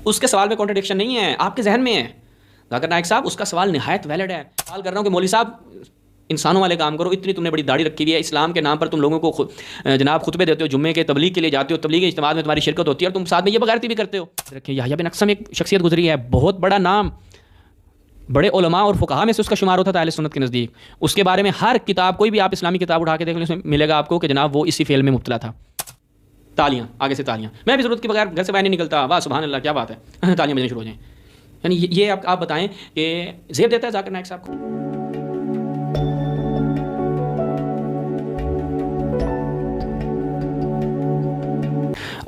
اس کے سوال میں کانٹرڈکشن نہیں ہے، آپ کے ذہن میں ہے. ذاکر نائک صاحب اس کا سوال نہایت ویلڈ ہے. سوال کر رہا ہوں کہ مولوی صاحب انسانوں والے کام کرو، اتنی تم نے بڑی داڑھی رکھی ہوئی ہے، اسلام کے نام پر تم لوگوں کو جناب خطبے دیتے ہو، جمعے کے تبلیغ کے لیے جاتے ہو، تبلیغی اجتماع میں تمہاری شرکت ہوتی ہے، اور تم ساتھ میں یہ بغیرتی بھی کرتے ہو. رکھیں یحییٰ بن اقسم ایک شخصیت گزری ہے، بہت بڑا نام، بڑے علماء اور فقہا میں سے اس کا شمار ہوتا تھا اہل سنت کے نزدیک. اس کے بارے میں ہر کتاب، کوئی بھی آپ اسلامی کتاب اٹھا کے دیکھ لیں، اس میں ملے گا آپ کو کہ جناب وہ اسی فعل میں مبتلا تھا. تالیاں آگے سے تالیاں، میں بھی ضرورت کے بغیر گھر سے باہر نہیں نکلتا. واہ سبحان اللہ، کیا بات ہے، تالیاں بجنے شروع ہو جائیں. یعنی یہ آپ بتائیں کہ زیب دیتا ہے ذاکر نائک صاحب کو.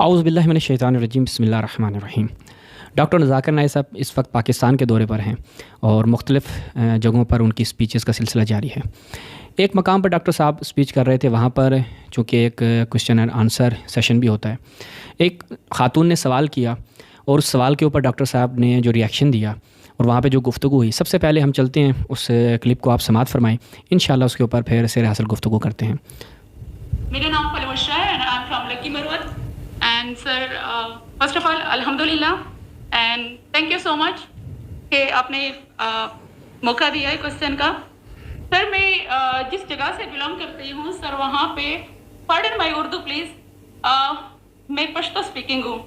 اعوذ باللہ من الشیطان الرجیم، بسم اللہ الرحمن الرحیم. ڈاکٹر ذاکر نائک صاحب اس وقت پاکستان کے دورے پر ہیں اور مختلف جگہوں پر ان کی سپیچز کا سلسلہ جاری ہے. ایک مقام پر ڈاکٹر صاحب سپیچ کر رہے تھے، وہاں پر چونکہ ایک کوشچن اینڈ آنسر سیشن بھی ہوتا ہے، ایک خاتون نے سوال کیا اور اس سوال کے اوپر ڈاکٹر صاحب نے جو ریئیکشن دیا اور وہاں پہ جو گفتگو ہوئی، سب سے پہلے ہم چلتے ہیں اس کلپ کو آپ سماعت فرمائیں، انشاءاللہ اس کے اوپر پھر سیر حاصل گفتگو کرتے ہیں. میرا نام فلم الشاہ ہے، I am from lucky Marwat. And sir first of all الحمدللہ اینڈ تھینک یو سو مچ کہ آپ نے موقع دیا ہے کوشچن کا. سر میں جس جگہ سے بلانگ کرتی ہوں سر، وہاں پہ پارڈن مائی اردو پلیز، میں پشتو اسپیکنگ ہوں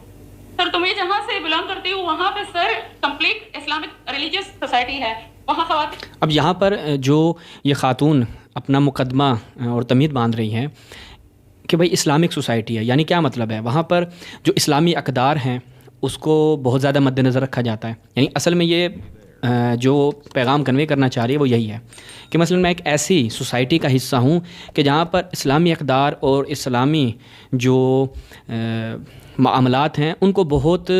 سر. تو میں جہاں سے بلانگ کرتی ہوں وہاں پہ سر کمپلیٹ اسلامک ریلیجیس سوسائٹی ہے، وہاں خواتین. اب یہاں پر جو یہ خاتون اپنا مقدمہ اور تمہید باندھ رہی ہیں کہ بھائی اسلامک سوسائٹی ہے، یعنی کیا مطلب ہے؟ وہاں پر جو اسلامی اقدار ہیں اس کو بہت زیادہ مد نظر رکھا جاتا ہے. یعنی اصل میں یہ جو پیغام کنوے کرنا چاہ رہی ہے وہ یہی ہے کہ مثلا میں ایک ایسی سوسائٹی کا حصہ ہوں کہ جہاں پر اسلامی اقدار اور اسلامی جو معاملات ہیں ان کو بہت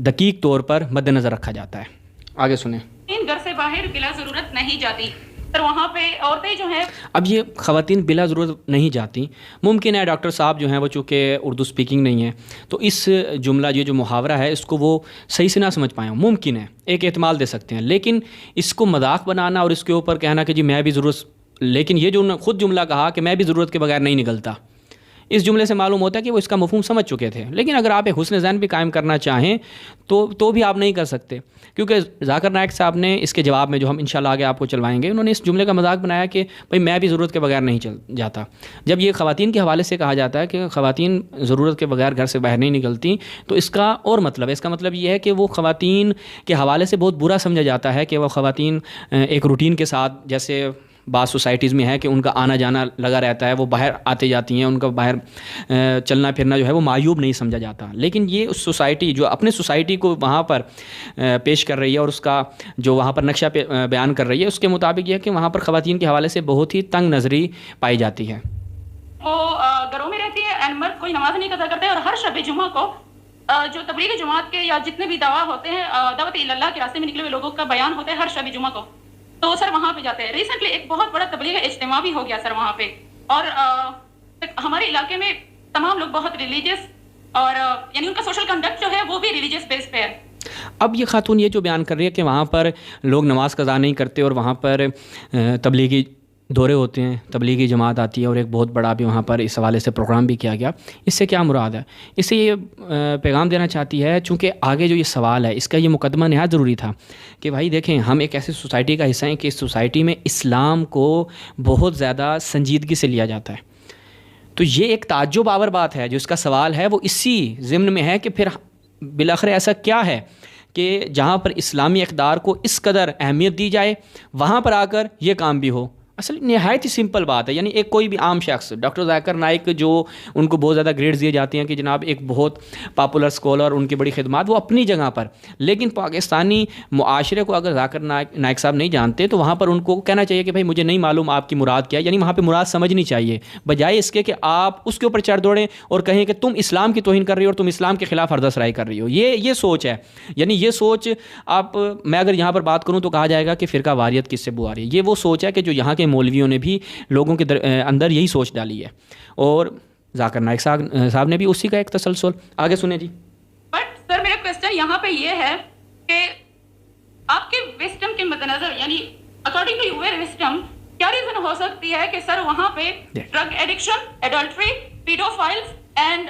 دقیق طور پر مد نظر رکھا جاتا ہے. آگے سنیں. گھر سے باہر بلا ضرورت نہیں جاتی سر، وہاں پہ عورتیں جو ہیں. اب یہ خواتین بلا ضرورت نہیں جاتی، ممکن ہے ڈاکٹر صاحب جو ہیں وہ چونکہ اردو سپیکنگ نہیں ہے تو اس جملہ یہ جو محاورہ ہے اس کو وہ صحیح سے نہ سمجھ پائے ہوں، ممکن ہے، ایک احتمال دے سکتے ہیں. لیکن اس کو مذاق بنانا اور اس کے اوپر کہنا کہ جی میں بھی ضرورت، لیکن یہ جو انہوں نے خود جملہ کہا کہ میں بھی ضرورت کے بغیر نہیں نکلتا، اس جملے سے معلوم ہوتا ہے کہ وہ اس کا مفہوم سمجھ چکے تھے. لیکن اگر آپ ایک حسن ذہن بھی قائم کرنا چاہیں تو بھی آپ نہیں کر سکتے، کیونکہ ذاکر نائک صاحب نے اس کے جواب میں جو ہم انشاءاللہ آگے آپ کو چلوائیں گے، انہوں نے اس جملے کا مذاق بنایا کہ بھئی میں بھی ضرورت کے بغیر نہیں چل جاتا. جب یہ خواتین کے حوالے سے کہا جاتا ہے کہ خواتین ضرورت کے بغیر گھر سے باہر نہیں نکلتی، تو اس کا اور مطلب ہے، اس کا مطلب یہ ہے کہ وہ خواتین کے حوالے سے بہت برا سمجھا جاتا ہے کہ وہ خواتین ایک روٹین کے ساتھ، جیسے بعض سوسائٹیز میں ہے کہ ان کا آنا جانا لگا رہتا ہے، وہ باہر آتے جاتی ہیں، ان کا باہر چلنا پھرنا جو ہے وہ معیوب نہیں سمجھا جاتا. لیکن یہ اس سوسائٹی جو اپنے سوسائٹی کو وہاں پر پیش کر رہی ہے اور اس کا جو وہاں پر نقشہ بیان کر رہی ہے، اس کے مطابق یہ ہے کہ وہاں پر خواتین کے حوالے سے بہت ہی تنگ نظری پائی جاتی ہے. وہ گھروں میں رہتی ہے اینڈ مرد کوئی نماز نہیں قضا کرتے، اور ہر شب جمعہ کو جو تبلیغی جماعت کے یا جتنے بھی دعویٰ ہوتے ہیں، دعوت اللہ کے راستے میں نکلے ہوئے لوگوں کا بیان ہوتا ہے ہر شب جمعہ کو، تو سر وہاں پہ جاتے ہیں. ریسنٹلی ایک بہت بڑا تبلیغ اجتماع بھی ہو گیا سر وہاں پہ، اور ہمارے علاقے میں تمام لوگ بہت ریلیجیس، اور یعنی ان کا سوشل کنڈکٹ جو ہے وہ بھی ریلیجیس بیس پہ ہے. اب یہ خاتون یہ جو بیان کر رہی ہے کہ وہاں پر لوگ نماز قضا نہیں کرتے اور وہاں پر تبلیغی دورے ہوتے ہیں، تبلیغی جماعت آتی ہے، اور ایک بہت بڑا بھی وہاں پر اس حوالے سے پروگرام بھی کیا گیا، اس سے کیا مراد ہے؟ اس سے یہ پیغام دینا چاہتی ہے، چونکہ آگے جو یہ سوال ہے اس کا یہ مقدمہ نہایت ضروری تھا کہ بھائی دیکھیں ہم ایک ایسی سوسائٹی کا حصہ ہیں کہ اس سوسائٹی میں اسلام کو بہت زیادہ سنجیدگی سے لیا جاتا ہے. تو یہ ایک تعجب آور بات ہے جو اس کا سوال ہے، وہ اسی ضمن میں ہے کہ پھر بالآخر ایسا کیا ہے کہ جہاں پر اسلامی اقدار کو اس قدر اہمیت دی جائے وہاں پر آ کر یہ کام بھی ہو. اصل نہایت ہی سمپل بات ہے. یعنی ایک کوئی بھی عام شخص، ڈاکٹر ذاکر نائک جو ان کو بہت زیادہ گریڈز دیے جاتے ہیں کہ جناب ایک بہت پاپولر اسکالر، ان کی بڑی خدمات وہ اپنی جگہ پر، لیکن پاکستانی معاشرے کو اگر ذاکر نائک صاحب نہیں جانتے تو وہاں پر ان کو کہنا چاہیے کہ بھائی مجھے نہیں معلوم آپ کی مراد کیا ہے. یعنی وہاں پہ مراد سمجھنی چاہیے، بجائے اس کے کہ آپ اس کے اوپر چڑھ دوڑیں اور کہیں کہ تم اسلام کی توہین کر رہی ہو اور تم اسلام کے خلاف ہردس رائے کر رہی ہو. یہ سوچ ہے. یعنی یہ سوچ میں اگر یہاں پر بات کروں تو کہا جائے گا کہ فرقہ واریت کس سے بو آ رہی ہے. یہ وہ سوچ ہے کہ جو یہاں کے مولویوں نے بھی لوگوں کے اندر یہی سوچ ڈالی ہے، اور ذاکر نائک صاحب نے بھی اسی کا ایک تسلسل. آگے سنیں جی. بٹ سر میرا کوسچن یہاں پہ یہ ہے کہ آپ کے وسڈم کے مد نظر، یعنی اکارڈنگ ٹو یور وسڈم، کیا ریزن ہو سکتی ہے کہ سر وہاں پہ ڈرگ ایڈکشن، ایڈلٹری، پیڈوفائلز اینڈ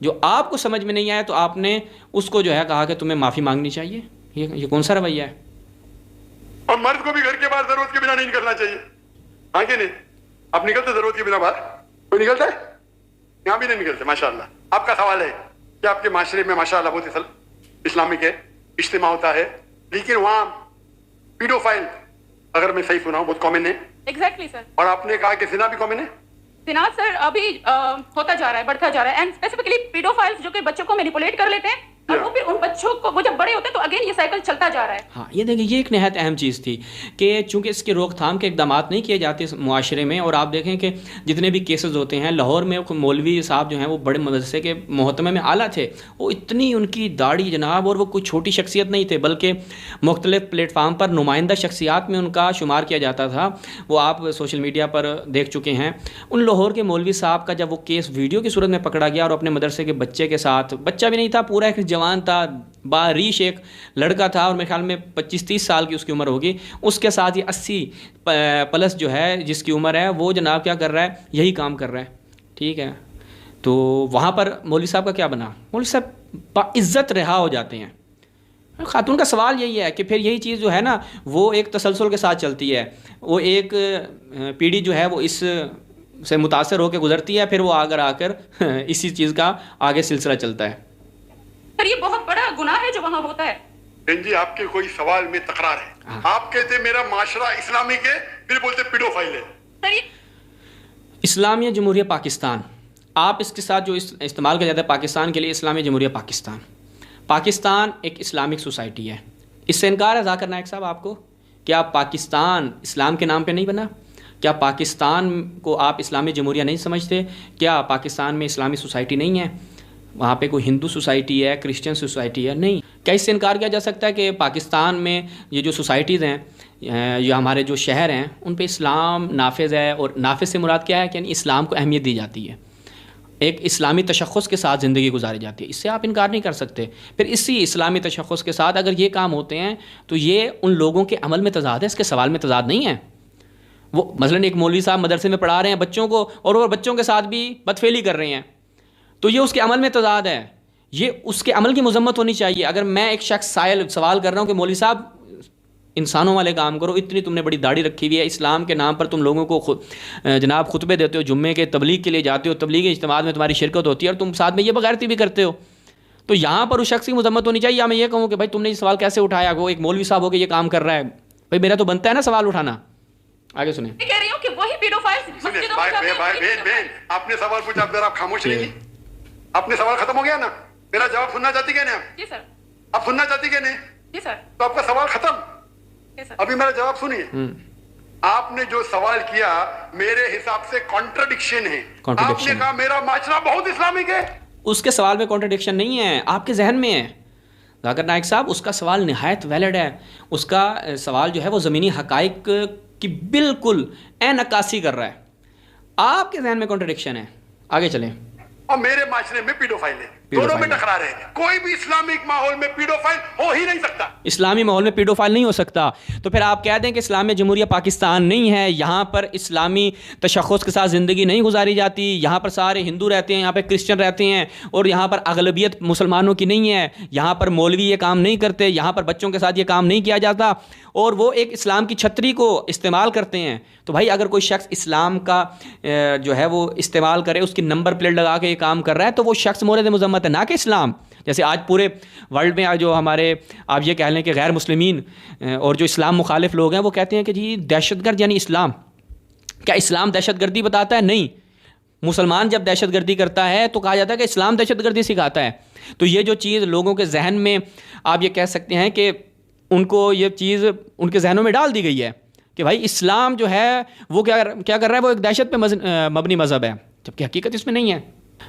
جو آپ کو سمجھ میں نہیں آیا تو آپ نے اس کو جو ہے کہا کہ تمہیں معافی مانگنی چاہیے. یہ کون سا رویہ ہے؟ اور مرد کو بھی گھر کے باہر ضرورت کے بنا نہیں نکلنا چاہیے. ہاں کہ نہیں؟ آپ نکلتے ضرورت کے بنا باہر؟ کوئی نکلتا ہے؟ یہاں بھی نہیں نکلتے. ماشاءاللہ. آپ کا سوال ہے کہ آپ کے معاشرے میں ماشاءاللہ بہت اسلامک ہے, اجتماع ہوتا ہے, لیکن وہاں پیڈو فائل, اگر میں صحیح سنا ہوں, بہت کامن ہے. ایگزیکٹلی سر. اور آپ نے کہا کہ زنا بھی کامن ہے. زنا سر ابھی ہوتا جا رہا ہے, بڑھتا جا رہا ہے, اینڈ اسپیسیفکلی پیڈو فائلز جو کہ بچوں کو مینیپولیٹ کر لیتے ہیں, اور وہ پھر ان بچوں کو وہ جب بڑے ہوتے ہیں تو اگین یہ سائیکل چلتا جا رہا ہے. ہاں یہ دیکھیں, یہ ایک نہایت اہم چیز تھی کہ چونکہ اس کے روک تھام کے اقدامات نہیں کیے جاتے اس معاشرے میں. اور آپ دیکھیں کہ جتنے بھی کیسز ہوتے ہیں, لاہور میں مولوی صاحب جو ہیں وہ بڑے مدرسے کے محتمے میں اعلیٰ تھے, وہ اتنی ان کی داڑھی جناب, اور وہ کوئی چھوٹی شخصیت نہیں تھے بلکہ مختلف پلیٹ فارم پر نمائندہ شخصیات میں ان کا شمار کیا جاتا تھا. وہ آپ سوشل میڈیا پر دیکھ چکے ہیں. ان لاہور کے مولوی صاحب کا جب وہ کیس ویڈیو کی صورت میں پکڑا گیا اور اپنے مدرسے کے بچے کے ساتھ, بچہ بھی نہیں تھا, پورا ایک جوان تھا, باریش ایک لڑکا تھا, اور میرے خیال میں 25-30 سال کی اس کی عمر ہوگی, اس کے ساتھ یہ 80 پلس جو ہے جس کی عمر ہے, وہ جناب کیا کر رہا ہے, یہی کام کر رہا ہے. ٹھیک ہے, تو وہاں پر مولوی صاحب کا کیا بنا, مولوی صاحب باعزت رہا ہو جاتے ہیں. خاتون کا سوال یہی ہے کہ پھر یہی چیز جو ہے نا وہ ایک تسلسل کے ساتھ چلتی ہے, وہ ایک پیڑھی جو ہے وہ اس سے متاثر ہو کے گزرتی ہے, پھر وہ آ کر اسی چیز کا آگے سلسلہ چلتا ہے. سر یہ بہت بڑا گناہ ہے جو وہاں ہوتا ہے. جی آپ کے کوئی سوال میں تکرار ہے. آپ کہتے میرا معاشرہ اسلامک ہے, پھر بولتے پیڈو فائل ہے. سر یہ اسلامیہ جمہوریہ پاکستان, آپ اس کے ساتھ جو استعمال کیا جاتا ہے پاکستان کے لیے, اسلامیہ جمہوریہ پاکستان. پاکستان ایک اسلامک سوسائٹی ہے. اس سے انکار ہے ذاکر نائک صاحب آپ کو؟ کیا پاکستان اسلام کے نام پہ نہیں بنا؟ کیا پاکستان کو آپ اسلامی جمہوریہ نہیں سمجھتے؟ کیا پاکستان میں اسلامی سوسائٹی نہیں ہے؟ وہاں پہ کوئی ہندو سوسائٹی ہے, کرسچن سوسائٹی ہے؟ نہیں. کیا اس سے انکار کیا جا سکتا ہے کہ پاکستان میں یہ جو سوسائٹیز ہیں, یہ ہمارے جو شہر ہیں, ان پہ اسلام نافذ ہے؟ اور نافذ سے مراد کیا ہے کہ یعنی اسلام کو اہمیت دی جاتی ہے, ایک اسلامی تشخص کے ساتھ زندگی گزاری جاتی ہے. اس سے آپ انکار نہیں کر سکتے. پھر اسی اسلامی تشخص کے ساتھ اگر یہ کام ہوتے ہیں تو یہ ان لوگوں کے عمل میں تضاد ہے, اس کے سوال میں تضاد نہیں ہے. وہ مثلاً ایک مولوی صاحب مدرسے میں پڑھا رہے ہیں بچوں کو, اور وہ بچوں کے ساتھ بھی بدفعلی کر رہے ہیں, تو یہ اس کے عمل میں تضاد ہے. یہ اس کے عمل کی مذمت ہونی چاہیے. اگر میں ایک شخص سوال کر رہا ہوں کہ مولوی صاحب انسانوں والے کام کرو, اتنی تم نے بڑی داڑھی رکھی ہوئی ہے, اسلام کے نام پر تم لوگوں کو جناب خطبے دیتے ہو, جمعے کے تبلیغ کے لیے جاتے ہو, تبلیغی اجتماعات میں تمہاری شرکت ہوتی ہے, اور تم ساتھ میں یہ بغیرتی بھی کرتے ہو, تو یہاں پر اس شخص کی مذمت ہونی چاہیے. یا میں یہ کہوں کہ بھائی تم نے یہ سوال کیسے اٹھایا, وہ ایک مولوی صاحب ہو کے یہ کام کر رہا ہے, بھائی میرا تو بنتا ہے نا سوال اٹھانا. آگے سنیں. میں کہہ رہی ہوں کہ وہی پیڈو فائلز مسجدوں میں آپ نے سوال پوچھا, اب ذرا آپ خاموش رہیے. آپ نے سوال ختم ہو گیا نا, میرا جواب سننا چاہتی کہ نہیں؟ جی سر. آپ سننا چاہتی کہ نہیں؟ جی سر. تو آپ کا سوال ختم. ابھی میرا جواب سنیے. آپ نے جو سوال کیا میرے حساب سے کانٹرڈکشن ہے. آپ نے کہا میرا معاشرہ بہت اسلامک ہے. اس کے سوال میں کانٹرڈکشن نہیں ہے, آپ کے ذہن میں ہے. ذاکر نائک صاحب اس کا سوال نہایت ویلڈ ہے. اس کا سوال جو ہے وہ زمینی حقائق کی بالکل عین عکاسی کر رہا ہے. آپ کے ذہن میں کانٹرڈکشن ہے. آگے چلیں. اور میرے معاشرے میں پیڈو فائل ہے, دونوں میں ٹکرا رہے ہیں. کوئی بھی اسلامک ماحول میں پیڈو فائل ہو ہی نہیں سکتا. اسلامی ماحول میں پیڈو فائل نہیں ہو سکتا. تو پھر آپ کہہ دیں کہ اسلامیہ جمہوریہ پاکستان نہیں ہے, یہاں پر اسلامی تشخص کے ساتھ زندگی نہیں گزاری جاتی, یہاں پر سارے ہندو رہتے ہیں, یہاں پہ کرسچن رہتے ہیں, اور یہاں پر اغلبیت مسلمانوں کی نہیں ہے, یہاں پر مولوی یہ کام نہیں کرتے, یہاں پر بچوں کے ساتھ یہ کام نہیں کیا جاتا, اور وہ ایک اسلام کی چھتری کو استعمال کرتے ہیں. تو بھائی اگر کوئی شخص اسلام کا جو ہے وہ استعمال کرے, اس کی نمبر پلیٹ لگا کے یہ کام کر رہا ہے, تو وہ شخص مورد مذمت ہے, نہ کہ اسلام. جیسے آج پورے ورلڈ میں جو ہمارے آپ یہ کہہ لیں کہ غیر مسلمین اور جو اسلام مخالف لوگ ہیں وہ کہتے ہیں کہ جی دہشت گرد یعنی اسلام. کیا اسلام دہشت گردی بتاتا ہے؟ نہیں. مسلمان جب دہشت گردی کرتا ہے تو کہا جاتا ہے کہ اسلام دہشت گردی سکھاتا ہے. تو یہ جو چیز لوگوں کے ذہن میں آپ یہ کہہ سکتے ہیں کہ ان کو یہ چیز ان کے ذہنوں میں ڈال دی گئی ہے کہ بھائی اسلام جو ہے وہ کیا کر رہا ہے, وہ ایک دہشت پہ مبنی مذہب ہے, جبکہ حقیقت اس میں نہیں ہے.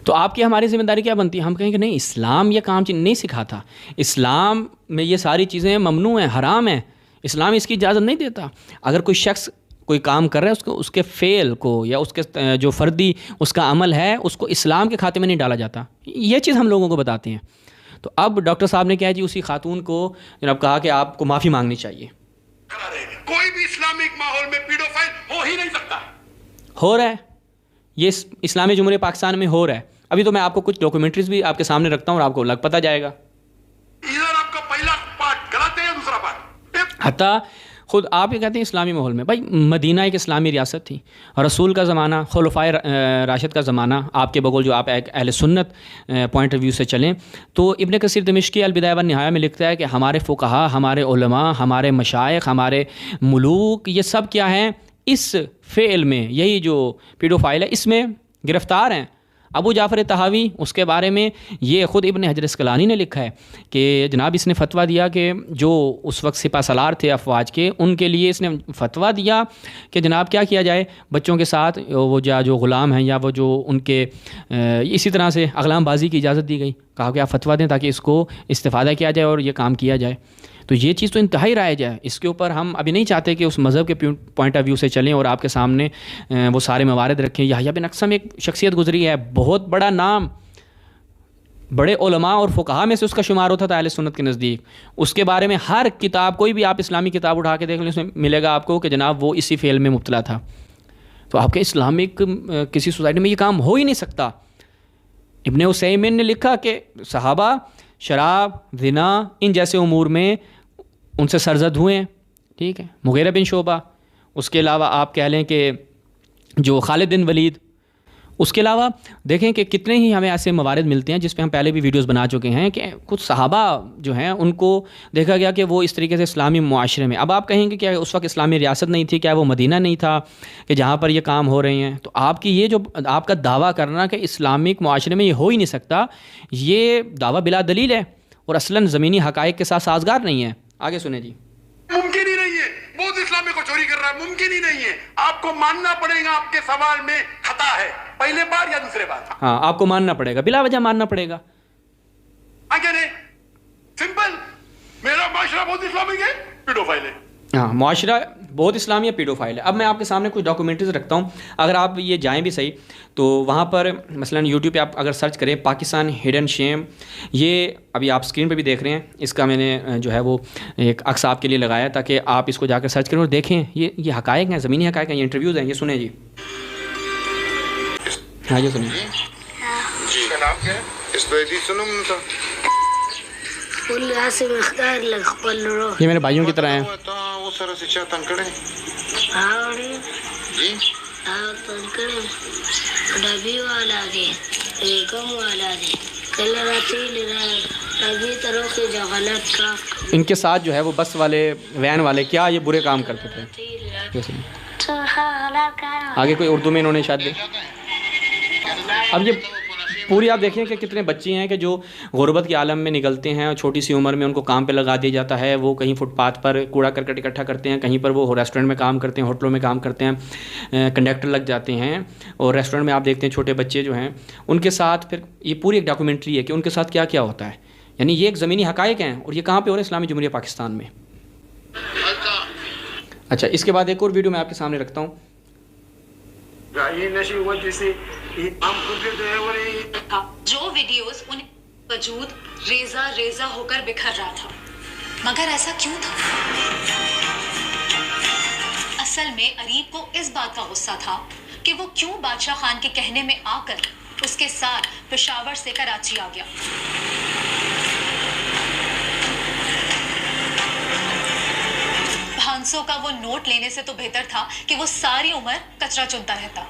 تو آپ کی ہماری ذمہ داری کیا بنتی ہے؟ ہم کہیں کہ نہیں, اسلام یہ کام نہیں سکھاتا, اسلام میں یہ ساری چیزیں ممنوع ہیں, حرام ہیں, اسلام اس کی اجازت نہیں دیتا. اگر کوئی شخص کوئی کام کر رہا ہے, اس کے فعل کو یا اس کے جو فردی اس کا عمل ہے اس کو اسلام کے کھاتے میں نہیں ڈالا جاتا. یہ چیز ہم لوگوں کو بتاتے ہیں. تو اب ڈاکٹر صاحب نے کیا جی اسی خاتون کو جناب کہا کہ آپ کو معافی مانگنی چاہیے. کوئی بھی اسلامک ماحول میں پیڈو فائل ہو ہی نہیں سکتا. ہو رہا ہے, یہ اسلامی جمہوریہ پاکستان میں ہو رہا ہے, ابھی تو میں آپ کو کچھ ڈاکومنٹریز بھی آپ کے سامنے رکھتا ہوں اور آپ کو لگ پتہ جائے گا. ادھر آپ کا پہلا پارٹ غلط ہے، دوسرا پارٹ حتیٰ خود آپ یہ کہتے ہیں اسلامی ماحول میں. بھائی مدینہ ایک اسلامی ریاست تھی، رسول کا زمانہ، خلفائے راشد کا زمانہ، آپ کے بقول جو آپ ایک اہل سنت پوائنٹ آف ویو سے چلیں تو ابن کثیر دمشقی البدایہ والنہایہ میں لکھتا ہے کہ ہمارے فقہا، ہمارے علماء، ہمارے مشائخ، ہمارے ملوک، یہ سب کیا ہیں اس فعل میں، یہی جو پیڈوفائل ہے اس میں گرفتار ہیں. ابو جعفر طحاوی اس کے بارے میں یہ خود ابن حجر اسقلانی نے لکھا ہے کہ جناب اس نے فتویٰ دیا کہ جو اس وقت سپہ سالار تھے افواج کے، ان کے لیے اس نے فتویٰ دیا کہ جناب کیا کیا جائے، بچوں کے ساتھ وہ جو غلام ہیں یا وہ جو ان کے اسی طرح سے اغلام بازی کی اجازت دی گئی. کہا کہ آپ فتویٰ دیں تاکہ اس کو استفادہ کیا جائے اور یہ کام کیا جائے. تو یہ چیز تو انتہائی رائج ہے. اس کے اوپر ہم ابھی نہیں چاہتے کہ اس مذہب کے پوائنٹ آف ویو سے چلیں اور آپ کے سامنے وہ سارے موارد رکھیں. یحییٰ بن اقسم ایک شخصیت گزری ہے، بہت بڑا نام، بڑے علماء اور فقہا میں سے اس کا شمار ہوتا تھا اہل سنت کے نزدیک. اس کے بارے میں ہر کتاب، کوئی بھی آپ اسلامی کتاب اٹھا کے دیکھ لیں، اس میں ملے گا آپ کو کہ جناب وہ اسی فعل میں مبتلا تھا. تو آپ کے اسلامک کسی سوسائٹی میں یہ کام ہو ہی نہیں سکتا. ابن عثیمین نے لکھا کہ صحابہ شراب، زنا، ان جیسے امور میں ان سے سرزد ہوئے ہیں. ٹھیک ہے، مغیرہ بن شعبہ، اس کے علاوہ آپ کہہ لیں کہ جو خالد بن ولید، اس کے علاوہ دیکھیں کہ کتنے ہی ہمیں ایسے موارد ملتے ہیں جس پہ ہم پہلے بھی ویڈیوز بنا چکے ہیں کہ کچھ صحابہ جو ہیں ان کو دیکھا گیا کہ وہ اس طریقے سے اسلامی معاشرے میں. اب آپ کہیں گے کہ اس وقت اسلامی ریاست نہیں تھی، کیا وہ مدینہ نہیں تھا کہ جہاں پر یہ کام ہو رہے ہیں؟ تو آپ کی یہ جو آپ کا دعویٰ کرنا کہ اسلامک معاشرے میں یہ ہو ہی نہیں سکتا، یہ دعویٰ بلا دلیل ہے اور اصلاً زمینی حقائق کے ساتھ سازگار نہیں ہے. آگے سنیں جی. ممکن ہی نہیں ہے، بہت اسلامی کو چوری کر رہا ہے، ممکن ہی نہیں ہے. آپ کو ماننا پڑے گا آپ کے سوال میں خطا ہے، پہلے بار یا دوسرے بار. ہاں، آپ کو ماننا پڑے گا، بلا وجہ ماننا پڑے گا. آگے نہیں، سمپل، میرا معاشرہ بہت اسلامک ہے، پیڈوفائل ہے. ہاں، معاشرہ بہت اسلامی ہے، پیڈوفائل ہے. اب میں آپ کے سامنے کچھ ڈاکومنٹریز رکھتا ہوں، اگر آپ یہ جائیں بھی صحیح تو وہاں پر مثلا یوٹیوب پہ آپ اگر سرچ کریں پاکستان ہڈن شیم، یہ ابھی آپ اسکرین پہ بھی دیکھ رہے ہیں، اس کا میں نے جو ہے وہ ایک عکس آپ کے لیے لگایا تاکہ آپ اس کو جا کر سرچ کریں اور دیکھیں. یہ حقائق ہیں، زمینی حقائق ہیں، یہ انٹرویوز ہیں. یہ سنیں جی. ہاں یہ سنیں. جی کا نام کیا ہے؟ اس پہ جی سنم تھا. یہ میرے بھائیوں کی طرح ہیں. وہ سر سے تنکڑے جی ڈبی والا دے، بیگم والا دے، ابھی طرح کی جغلت کا. ان کے ساتھ جو ہے وہ بس والے، وین والے، کیا یہ برے کام کرتے تھے. آگے کوئی اردو میں انہوں نے شاید. اب یہ پوری آپ دیکھیں کہ کتنے بچے ہیں کہ جو غربت کے عالم میں نکلتے ہیں اور چھوٹی سی عمر میں ان کو کام پہ لگا دیا جاتا ہے. وہ کہیں فٹ پاتھ پر کوڑا کرکٹ اکٹھا کرتے ہیں، کہیں پر وہ ریسٹورنٹ میں کام کرتے ہیں، ہوٹلوں میں کام کرتے ہیں، کنڈکٹر لگ جاتے ہیں. اور ریسٹورنٹ میں آپ دیکھتے ہیں چھوٹے بچے جو ہیں ان کے ساتھ پھر یہ پوری ایک ڈاکومنٹری ہے کہ ان کے ساتھ کیا کیا ہوتا ہے. یعنی یہ ایک زمینی حقائق ہیں اور یہ کہاں پہ ہو رہے ہیں؟ اسلامی جمہوریہ پاکستان میں. اچھا، اس کے بعد ایک اور ویڈیو میں آپ کے سامنے رکھتا ہوں. جو ویڈیوز ان وجود ریزہ ریزہ ہو کر بکھر رہا تھا، مگر ایسا کیوں تھا؟ اصل میں اریب کو اس بات کا غصہ تھا کہ وہ کیوں بادشاہ خان کے کہنے میں آ کر اس کے ساتھ پشاور سے کراچی آ گیا. بھانسوں کا وہ نوٹ لینے سے تو بہتر تھا کہ وہ ساری عمر کچرا چنتا رہتا.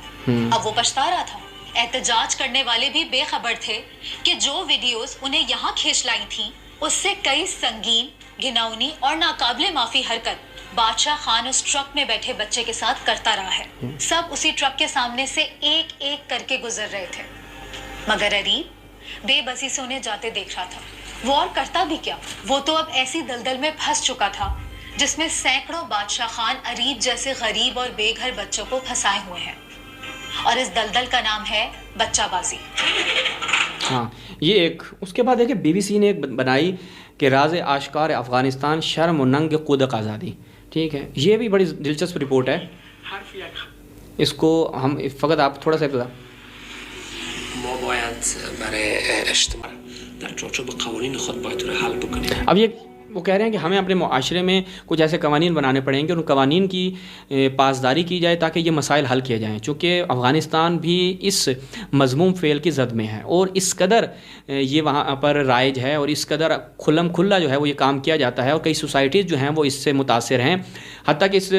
اب وہ پچھتا رہا تھا. احتجاج کرنے والے بھی بے خبر تھے کہ جو ویڈیوز انہیں یہاں کھینچ لائی تھیں اس سے کئی سنگین، گھناؤنی اور ناقابل معافی حرکت بادشاہ خان اس ٹرک میں بیٹھے بچے کے ساتھ کرتا رہا ہے. سب اسی ٹرک کے سامنے سے ایک ایک کر کے گزر رہے تھے، مگر اریب بے بسی سے انہیں جاتے دیکھ رہا تھا. وہ اور کرتا بھی کیا؟ وہ تو اب ایسی دلدل میں پھنس چکا تھا جس میں سینکڑوں بادشاہ خان اریب جیسے غریب اور بے گھر بچوں کو پھنسائے ہوئے ہیں، اور اس دلدل کا نام ہے بچہ بازی. ہاں، یہ ایک. اس کے بعد ہے کہ بی بی سی نے ایک بنائی کہ راز آشکار افغانستان، شرم و ننگ قدق آزادی. ٹھیک ہے، یہ بھی بڑی دلچسپ رپورٹ ہے. اس کو ہم فقط آپ تھوڑا سا ابتدا. ما باید برای اجتماع در چارچوب قوانین خود باید رو حل بکنیم. اب یہ وہ کہہ رہے ہیں کہ ہمیں اپنے معاشرے میں کچھ ایسے قوانین بنانے پڑیں گے اور ان قوانین کی پاسداری کی جائے تاکہ یہ مسائل حل کیے جائیں، چونکہ افغانستان بھی اس مذموم فعل کی زد میں ہے اور اس قدر یہ وہاں پر رائج ہے اور اس قدر کھلم کھلا جو ہے وہ یہ کام کیا جاتا ہے، اور کئی سوسائٹیز جو ہیں وہ اس سے متاثر ہیں. حتیٰ کہ اس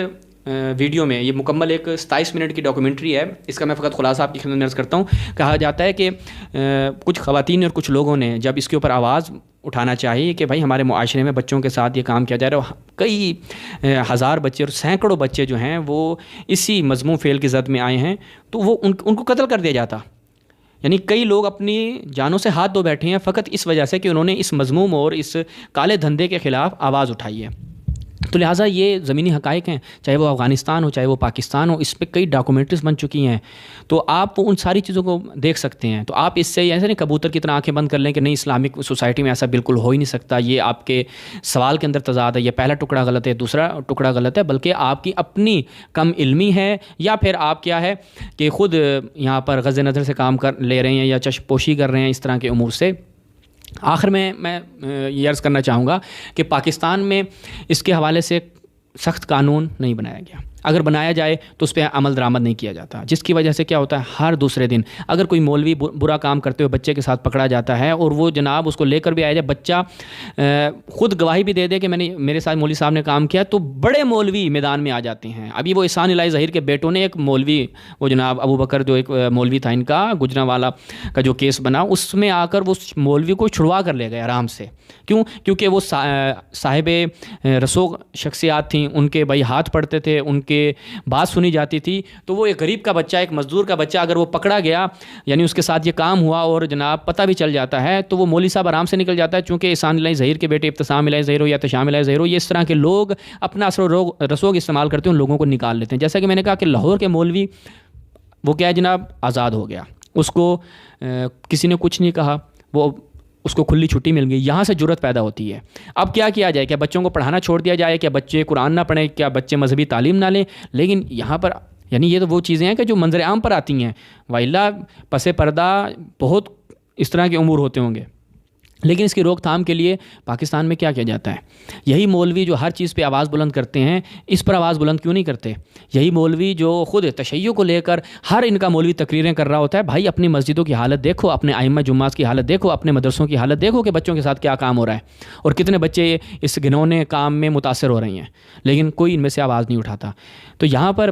ویڈیو میں یہ مکمل ایک 27 منٹ کی ڈاکومنٹری ہے، اس کا میں فقط خلاصہ آپ کی خدمت میں عرض کرتا ہوں. کہا جاتا ہے کہ کچھ خواتین اور کچھ لوگوں نے جب اس کے اوپر آواز اٹھانا چاہیے کہ بھائی ہمارے معاشرے میں بچوں کے ساتھ یہ کام کیا جا رہا ہے، کئی ہزار بچے اور سینکڑوں بچے جو ہیں وہ اسی مذموم فعل کی زد میں آئے ہیں، تو وہ ان کو قتل کر دیا جاتا. یعنی کئی لوگ اپنی جانوں سے ہاتھ دھو بیٹھے ہیں فقط اس وجہ سے کہ انہوں نے اس مذموم اور اس کالے دھندے کے خلاف آواز اٹھائی ہے. تو لہٰذا یہ زمینی حقائق ہیں، چاہے وہ افغانستان ہو چاہے وہ پاکستان ہو، اس پہ کئی ڈاکومنٹریز بن چکی ہیں، تو آپ ان ساری چیزوں کو دیکھ سکتے ہیں. تو آپ اس سے ایسے نہیں کبوتر کی طرح آنکھیں بند کر لیں کہ نہیں اسلامک سوسائٹی میں ایسا بالکل ہو ہی نہیں سکتا، یہ آپ کے سوال کے اندر تضاد ہے، یہ پہلا ٹکڑا غلط ہے دوسرا ٹکڑا غلط ہے، بلکہ آپ کی اپنی کم علمی ہے یا پھر آپ کیا ہے کہ خود یہاں پر غض نظر سے کام کر لے رہے ہیں یا چشم پوشی کر رہے ہیں اس طرح کے امور سے. آخر میں یہ عرض کرنا چاہوں گا کہ پاکستان میں اس کے حوالے سے سخت قانون نہیں بنایا گیا. اگر بنایا جائے تو اس پہ عمل درآمد نہیں کیا جاتا، جس کی وجہ سے کیا ہوتا ہے ہر دوسرے دن اگر کوئی مولوی برا کام کرتے ہوئے بچے کے ساتھ پکڑا جاتا ہے اور وہ جناب اس کو لے کر بھی آیا جائے، بچہ خود گواہی بھی دے دے کہ میرے ساتھ مولوی صاحب نے کام کیا، تو بڑے مولوی میدان میں آ جاتے ہیں. ابھی وہ احسان الہی ظہیر کے بیٹوں نے ایک مولوی، وہ جناب ابو بکر جو ایک مولوی تھا ان کا گجرانوالہ کا جو کیس بنا، اس میں آ کر وہ مولوی کو چھڑوا کر لے گئے آرام سے. کیوں؟ کیونکہ وہ صاحب رسوخ شخصیات تھیں، ان کے بھائی ہاتھ پڑتے تھے، ان کے بات سنی جاتی تھی. تو وہ ایک غریب کا بچہ، ایک مزدور کا بچہ اگر وہ پکڑا گیا، یعنی اس کے ساتھ یہ کام ہوا اور جناب پتہ بھی چل جاتا ہے، تو وہ مولوی صاحب آرام سے نکل جاتا ہے. چونکہ احسان الہی ظہیر کے بیٹے ابتسام الہی ظہیر ہو یا احتشام الہی ظہیر ہو، یہ اس طرح کے لوگ اپنا اثر و رسوخ استعمال کرتے ہیں، ان لوگوں کو نکال لیتے ہیں. جیسا کہ میں نے کہا کہ لاہور کے مولوی وہ کیا جناب آزاد ہو گیا، اس کو کسی نے کچھ نہیں کہا، وہ اس کو کھلی چھٹی مل گئی. یہاں سے جرت پیدا ہوتی ہے. اب کیا کیا جائے؟ کیا بچوں کو پڑھانا چھوڑ دیا جائے؟ کیا بچے قرآن نہ پڑھیں؟ کیا بچے مذہبی تعلیم نہ لیں؟ لیکن یہاں پر یعنی یہ تو وہ چیزیں ہیں کہ جو منظر عام پر آتی ہیں، وائلہ پس پردہ بہت اس طرح کے امور ہوتے ہوں گے. لیکن اس کی روک تھام کے لیے پاکستان میں کیا کیا جاتا ہے؟ یہی مولوی جو ہر چیز پہ آواز بلند کرتے ہیں، اس پر آواز بلند کیوں نہیں کرتے؟ یہی مولوی جو خود تشیع کو لے کر ہر ان کا مولوی تقریریں کر رہا ہوتا ہے، بھائی اپنی مسجدوں کی حالت دیکھو، اپنے ائمہ جمعات کی حالت دیکھو، اپنے مدرسوں کی حالت دیکھو کہ بچوں کے ساتھ کیا کام ہو رہا ہے اور کتنے بچے اس گھنونے کام میں متاثر ہو رہی ہیں، لیکن کوئی ان میں سے آواز نہیں اٹھاتا. تو یہاں پر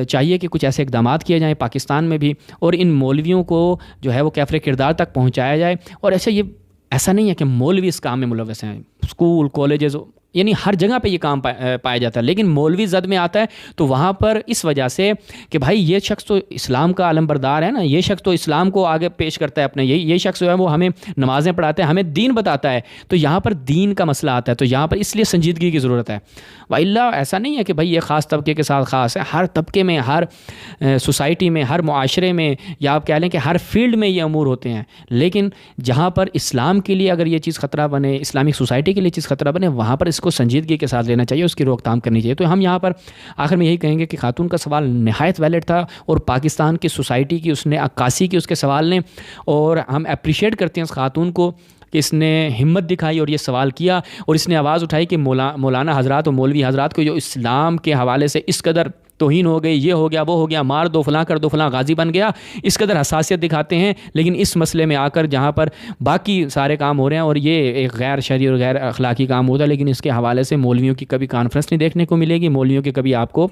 چاہیے کہ کچھ ایسے اقدامات کیے جائیں پاکستان میں بھی، اور ان مولویوں کو جو ہے وہ کیفر کردار تک پہنچایا جائے. اور ایسا نہیں ہے کہ مولوی اس کام میں ملوث ہیں، اسکول کالجز یعنی ہر جگہ پہ یہ کام پایا جاتا ہے، لیکن مولوی زد میں آتا ہے تو وہاں پر اس وجہ سے کہ بھائی یہ شخص تو اسلام کا علم بردار ہے نا، یہ شخص تو اسلام کو آگے پیش کرتا ہے اپنے، یہ شخص جو ہے وہ ہمیں نمازیں پڑھاتا ہے، ہمیں دین بتاتا ہے. تو یہاں پر دین کا مسئلہ آتا ہے، تو یہاں پر اس لیے سنجیدگی کی ضرورت ہے. وَإِلَّا ایسا نہیں ہے کہ بھائی یہ خاص طبقے کے ساتھ خاص ہے، ہر طبقے میں، ہر سوسائٹی میں، ہر معاشرے میں، یا آپ کہہ لیں کہ ہر فیلڈ میں یہ امور ہوتے ہیں. لیکن جہاں پر اسلام کے لیے اگر یہ چیز خطرہ بنے، اسلامک سوسائٹی کے لیے چیز خطرہ بنے، وہاں پر اس کو سنجیدگی کے ساتھ لینا چاہیے، اس کی روک تھام کرنی چاہیے. تو ہم یہاں پر آخر میں یہی کہیں گے کہ خاتون کا سوال نہایت ویلڈ تھا، اور پاکستان کی سوسائٹی کی اس نے عکاسی کی اس کے سوال نے، اور ہم اپریشیٹ کرتے ہیں اس خاتون کو کہ اس نے ہمت دکھائی اور یہ سوال کیا، اور اس نے آواز اٹھائی کہ مولانا حضرات اور مولوی حضرات کو جو اسلام کے حوالے سے اس قدر توہین ہو گئی، یہ ہو گیا، وہ ہو گیا، مار دو، فلاں کر دو، فلاں غازی بن گیا، اس قدر حساسیت دکھاتے ہیں، لیکن اس مسئلے میں آ کر جہاں پر باقی سارے کام ہو رہے ہیں اور یہ ایک غیر شرعی اور غیر اخلاقی کام ہوتا ہے، لیکن اس کے حوالے سے مولویوں کی کبھی کانفرنس نہیں دیکھنے کو ملے گی، مولویوں کے کبھی آپ کو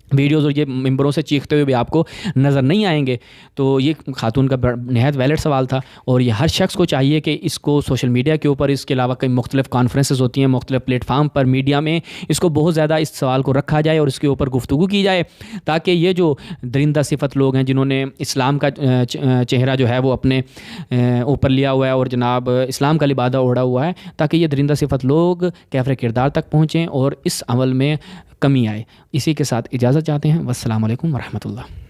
ویڈیوز اور یہ ممبروں سے چیختے ہوئے بھی آپ کو نظر نہیں آئیں گے. تو یہ خاتون کا نہایت ویلڈ سوال تھا، اور یہ ہر شخص کو چاہیے کہ اس کو سوشل میڈیا کے اوپر، اس کے علاوہ کئی مختلف کانفرنسز ہوتی ہیں مختلف پلیٹ فارم پر، میڈیا میں اس کو بہت زیادہ اس سوال کو رکھا جائے اور اس کے اوپر گفتگو کی جائے، تاکہ یہ جو درندہ صفت لوگ ہیں جنہوں نے اسلام کا چہرہ جو ہے وہ اپنے اوپر لیا ہوا ہے اور جناب اسلام کا لبادہ اوڑھا ہوا ہے، تاکہ یہ درندہ صفت لوگ کیفر کردار تک پہنچیں اور اس عمل میں کمی آئے. اسی کے ساتھ اجازت چاہتے ہیں. والسلام علیکم ورحمۃ اللہ.